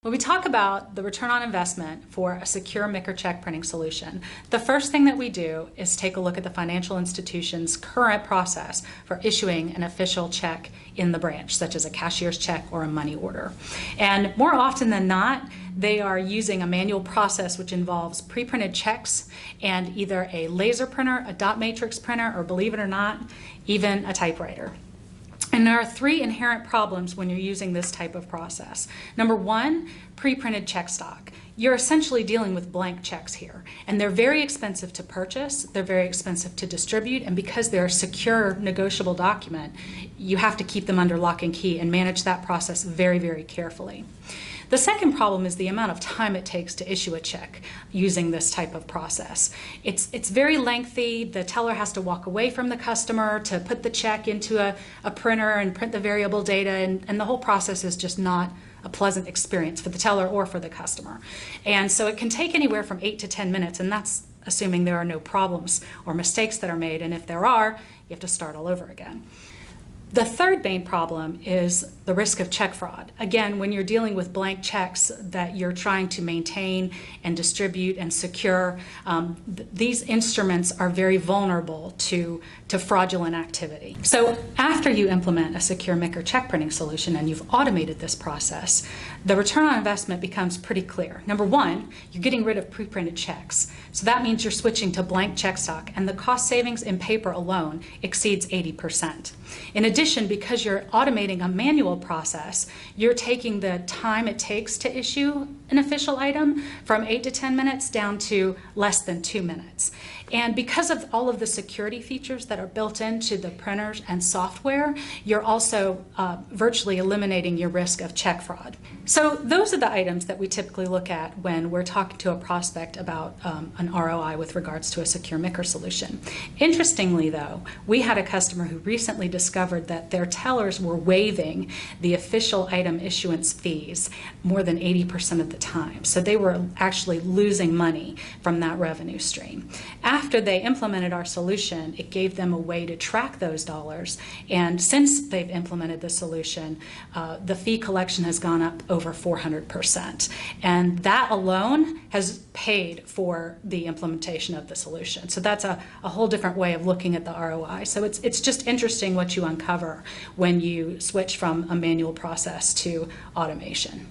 When we talk about the return on investment for a secure MICR check printing solution, the first thing that we do is take a look at the financial institution's current process for issuing an official check in the branch, such as a cashier's check or a money order. And more often than not, they are using a manual process which involves pre-printed checks and either a laser printer, a dot matrix printer, or believe it or not, even a typewriter. And there are three inherent problems when you're using this type of process. Number one, pre-printed check stock. You're essentially dealing with blank checks here, and they're very expensive to purchase, they're very expensive to distribute, and because they're a secure negotiable document, you have to keep them under lock and key and manage that process very, very carefully. The second problem is the amount of time it takes to issue a check using this type of process. It's very lengthy. The teller has to walk away from the customer to put the check into a printer and print the variable data, and the whole process is just not a pleasant experience for the teller or for the customer. And so it can take anywhere from 8 to 10 minutes, and that's assuming there are no problems or mistakes that are made, and if there are, you have to start all over again. The third main problem is the risk of check fraud. Again, when you're dealing with blank checks that you're trying to maintain and distribute and secure, these instruments are very vulnerable to fraudulent activity. So after you implement a secure MICR check printing solution and you've automated this process, the return on investment becomes pretty clear. Number one, you're getting rid of pre-printed checks. So that means you're switching to blank check stock, and the cost savings in paper alone exceeds 80%. In addition, because you're automating a manual process, you're taking the time it takes to issue an official item from 8 to 10 minutes down to less than 2 minutes. And because of all of the security features that are built into the printers and software, you're also virtually eliminating your risk of check fraud. So those are the items that we typically look at when we're talking to a prospect about an ROI with regards to a secure MICR solution. Interestingly though, we had a customer who recently discovered that their tellers were waiving the official item issuance fees more than 80% of the time. So they were actually losing money from that revenue stream. After they implemented our solution, it gave them a way to track those dollars, and since they've implemented the solution, the fee collection has gone up over 400%, and that alone has paid for the implementation of the solution. So that's a whole different way of looking at the ROI. So it's just interesting what you uncover when you switch from a manual process to automation.